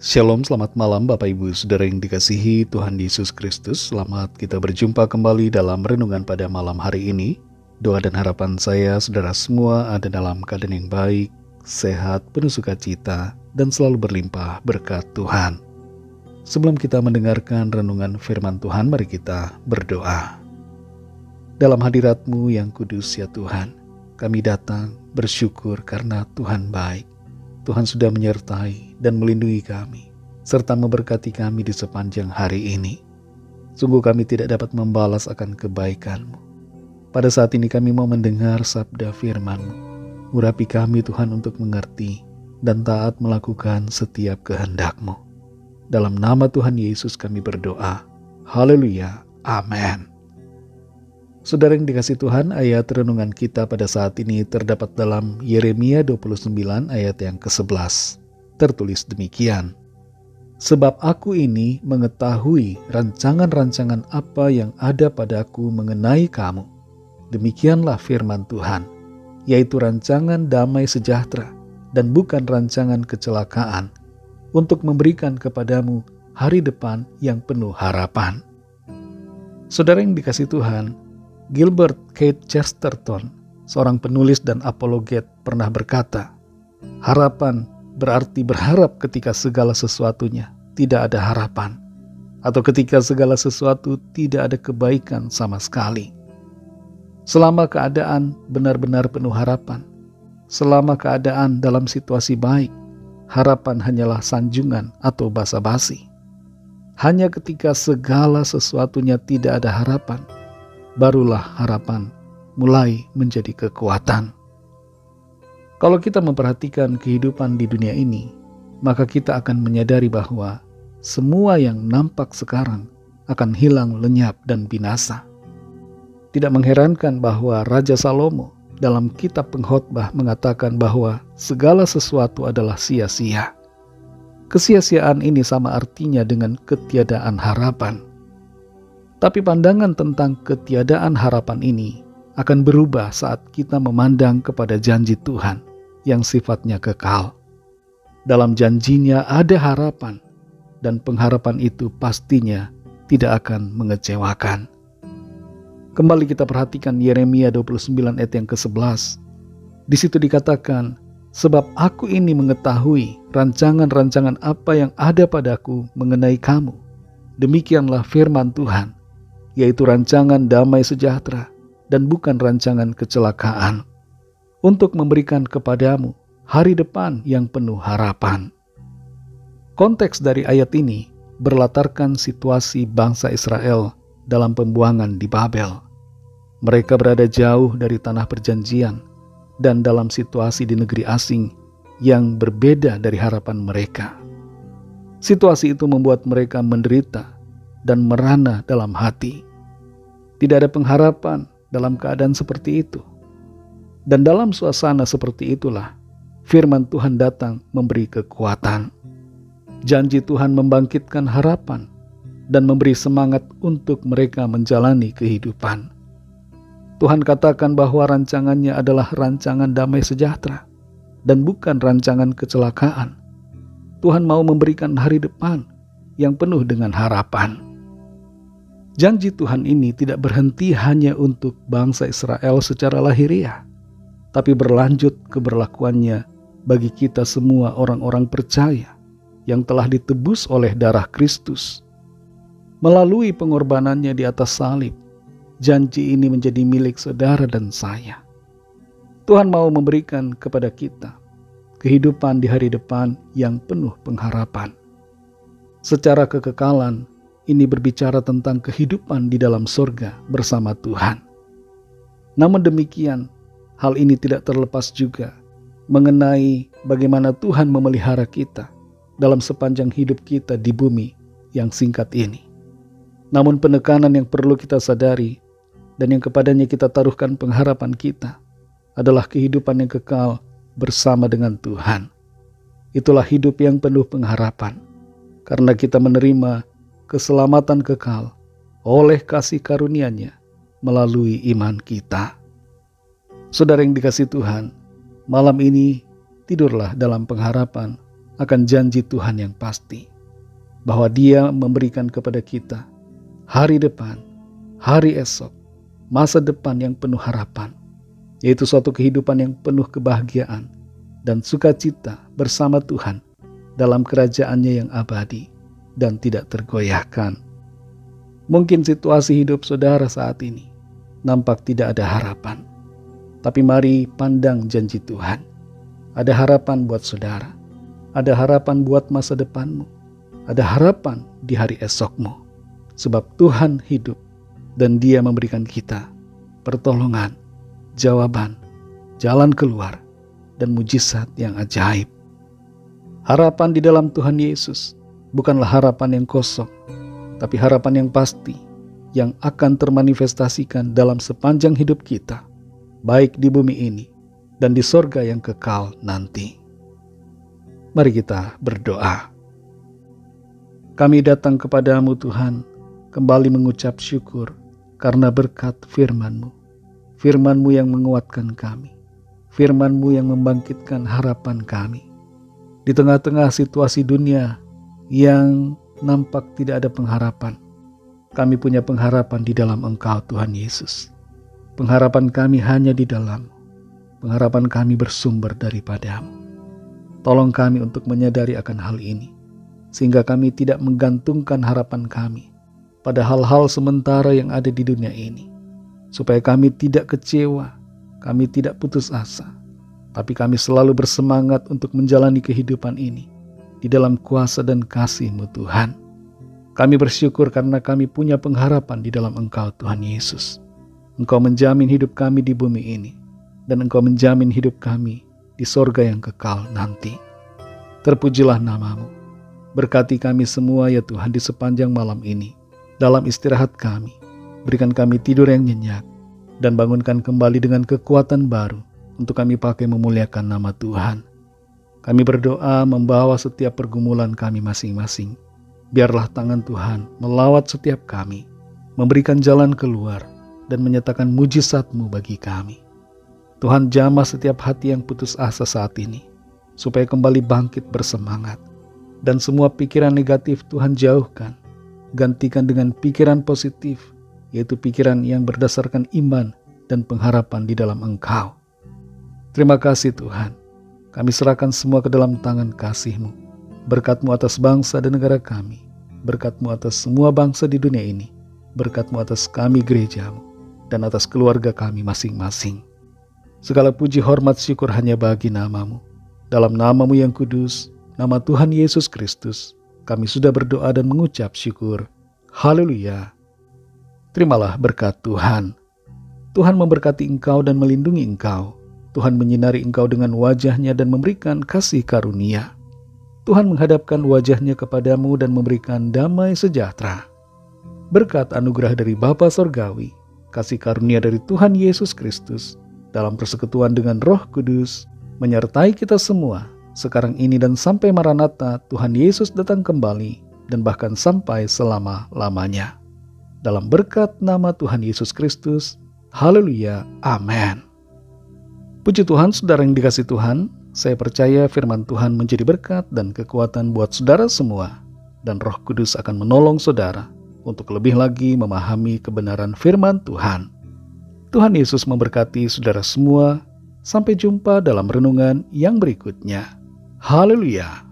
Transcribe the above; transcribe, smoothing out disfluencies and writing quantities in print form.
Shalom, selamat malam Bapak Ibu Saudara yang dikasihi Tuhan Yesus Kristus. Selamat kita berjumpa kembali dalam renungan pada malam hari ini. Doa dan harapan saya saudara semua ada dalam keadaan yang baik, sehat, penuh sukacita, dan selalu berlimpah berkat Tuhan. Sebelum kita mendengarkan renungan firman Tuhan, mari kita berdoa. Dalam hadirat-Mu yang kudus ya Tuhan, kami datang bersyukur karena Tuhan baik. Tuhan sudah menyertai dan melindungi kami, serta memberkati kami di sepanjang hari ini. Sungguh kami tidak dapat membalas akan kebaikan-Mu. Pada saat ini kami mau mendengar sabda firman-Mu. Urapi kami Tuhan untuk mengerti dan taat melakukan setiap kehendak-Mu. Dalam nama Tuhan Yesus kami berdoa. Haleluya. Amin. Saudara yang dikasihi Tuhan, ayat renungan kita pada saat ini terdapat dalam Yeremia 29 ayat yang ke-11. Tertulis demikian, sebab aku ini mengetahui rancangan-rancangan apa yang ada padaku mengenai kamu. Demikianlah firman Tuhan, yaitu rancangan damai sejahtera dan bukan rancangan kecelakaan, untuk memberikan kepadamu hari depan yang penuh harapan. Saudara yang dikasihi Tuhan, Gilbert Keith Chesterton, seorang penulis dan apologet, pernah berkata, harapan berarti berharap ketika segala sesuatunya tidak ada harapan, atau ketika segala sesuatu tidak ada kebaikan sama sekali. Selama keadaan benar-benar penuh harapan, selama keadaan dalam situasi baik, harapan hanyalah sanjungan atau basa-basi. Hanya ketika segala sesuatunya tidak ada harapan, barulah harapan mulai menjadi kekuatan. Kalau kita memperhatikan kehidupan di dunia ini, maka kita akan menyadari bahwa semua yang nampak sekarang akan hilang lenyap dan binasa. Tidak mengherankan bahwa Raja Salomo dalam kitab Pengkhotbah mengatakan bahwa segala sesuatu adalah sia-sia. Kesia-siaan ini sama artinya dengan ketiadaan harapan. Tapi pandangan tentang ketiadaan harapan ini akan berubah saat kita memandang kepada janji Tuhan yang sifatnya kekal. Dalam janjinya ada harapan, dan pengharapan itu pastinya tidak akan mengecewakan. Kembali kita perhatikan Yeremia 29 ayat yang ke-11. Di situ dikatakan, sebab aku ini mengetahui rancangan-rancangan apa yang ada padaku mengenai kamu. Demikianlah firman Tuhan, yaitu rancangan damai sejahtera dan bukan rancangan kecelakaan, untuk memberikan kepadamu hari depan yang penuh harapan. Konteks dari ayat ini berlatarkan situasi bangsa Israel dalam pembuangan di Babel. Mereka berada jauh dari tanah perjanjian dan dalam situasi di negeri asing yang berbeda dari harapan mereka. Situasi itu membuat mereka menderita dan merana dalam hati. Tidak ada pengharapan dalam keadaan seperti itu. Dan dalam suasana seperti itulah firman Tuhan datang memberi kekuatan. Janji Tuhan membangkitkan harapan dan memberi semangat untuk mereka menjalani kehidupan. Tuhan katakan bahwa rancangannya adalah rancangan damai sejahtera dan bukan rancangan kecelakaan. Tuhan mau memberikan hari depan yang penuh dengan harapan. Janji Tuhan ini tidak berhenti hanya untuk bangsa Israel secara lahiriah, tapi berlanjut keberlakuannya bagi kita semua orang-orang percaya yang telah ditebus oleh darah Kristus. Melalui pengorbanannya di atas salib, janji ini menjadi milik saudara dan saya. Tuhan mau memberikan kepada kita kehidupan di hari depan yang penuh pengharapan. Secara kekekalan, ini berbicara tentang kehidupan di dalam surga bersama Tuhan. Namun demikian, hal ini tidak terlepas juga mengenai bagaimana Tuhan memelihara kita dalam sepanjang hidup kita di bumi yang singkat ini. Namun penekanan yang perlu kita sadari dan yang kepadanya kita taruhkan pengharapan kita adalah kehidupan yang kekal bersama dengan Tuhan. Itulah hidup yang penuh pengharapan, karena kita menerima keselamatan kekal oleh kasih karunia-Nya melalui iman kita. Saudara yang dikasihi Tuhan, malam ini tidurlah dalam pengharapan akan janji Tuhan yang pasti, bahwa Dia memberikan kepada kita hari depan, hari esok, masa depan yang penuh harapan, yaitu suatu kehidupan yang penuh kebahagiaan dan sukacita bersama Tuhan dalam kerajaan-Nya yang abadi dan tidak tergoyahkan. Mungkin situasi hidup saudara saat ini nampak tidak ada harapan, tapi mari pandang janji Tuhan. Ada harapan buat saudara, ada harapan buat masa depanmu, ada harapan di hari esokmu, sebab Tuhan hidup dan Dia memberikan kita pertolongan, jawaban, jalan keluar, dan mujizat yang ajaib. Harapan di dalam Tuhan Yesus bukanlah harapan yang kosong, tapi harapan yang pasti yang akan termanifestasikan dalam sepanjang hidup kita, baik di bumi ini dan di sorga yang kekal nanti. Mari kita berdoa. Kami datang kepadamu Tuhan, kembali mengucap syukur karena berkat firman-Mu. Firman-Mu yang menguatkan kami, firman-Mu yang membangkitkan harapan kami. Di tengah-tengah situasi dunia yang nampak tidak ada pengharapan, kami punya pengharapan di dalam Engkau Tuhan Yesus. Pengharapan kami hanya di dalam-Mu. Pengharapan kami bersumber daripada-Mu. Tolong kami untuk menyadari akan hal ini, sehingga kami tidak menggantungkan harapan kami pada hal-hal sementara yang ada di dunia ini, supaya kami tidak kecewa, kami tidak putus asa, tapi kami selalu bersemangat untuk menjalani kehidupan ini di dalam kuasa dan kasih-Mu Tuhan. Kami bersyukur karena kami punya pengharapan di dalam Engkau Tuhan Yesus. Engkau menjamin hidup kami di bumi ini, dan Engkau menjamin hidup kami di sorga yang kekal nanti. Terpujilah nama-Mu. Berkati kami semua ya Tuhan di sepanjang malam ini. Dalam istirahat kami, berikan kami tidur yang nyenyak, dan bangunkan kembali dengan kekuatan baru untuk kami pakai memuliakan nama Tuhan. Kami berdoa membawa setiap pergumulan kami masing-masing. Biarlah tangan Tuhan melawat setiap kami, memberikan jalan keluar, dan menyatakan mujizat-Mu bagi kami. Tuhan, jamah setiap hati yang putus asa saat ini, supaya kembali bangkit bersemangat. Dan semua pikiran negatif Tuhan jauhkan, gantikan dengan pikiran positif, yaitu pikiran yang berdasarkan iman dan pengharapan di dalam Engkau. Terima kasih Tuhan, kami serahkan semua ke dalam tangan kasih-Mu. Berkat-Mu atas bangsa dan negara kami, berkat-Mu atas semua bangsa di dunia ini, berkat-Mu atas kami gereja-Mu, dan atas keluarga kami masing-masing. Segala puji hormat syukur hanya bagi nama-Mu. Dalam nama-Mu yang kudus, nama Tuhan Yesus Kristus, kami sudah berdoa dan mengucap syukur. Haleluya. Terimalah berkat Tuhan. Tuhan memberkati engkau dan melindungi engkau. Tuhan menyinari engkau dengan wajah-Nya dan memberikan kasih karunia. Tuhan menghadapkan wajah-Nya kepadamu dan memberikan damai sejahtera. Berkat anugerah dari Bapa Sorgawi, kasih karunia dari Tuhan Yesus Kristus, dalam persekutuan dengan Roh Kudus, menyertai kita semua, sekarang ini dan sampai Maranatha Tuhan Yesus datang kembali, dan bahkan sampai selama-lamanya. Dalam berkat nama Tuhan Yesus Kristus, haleluya, amin. Puji Tuhan, saudara yang dikasih Tuhan, saya percaya firman Tuhan menjadi berkat dan kekuatan buat saudara semua, dan Roh Kudus akan menolong saudara untuk lebih lagi memahami kebenaran firman Tuhan. Tuhan Yesus memberkati saudara semua. Sampai jumpa dalam renungan yang berikutnya. Haleluya.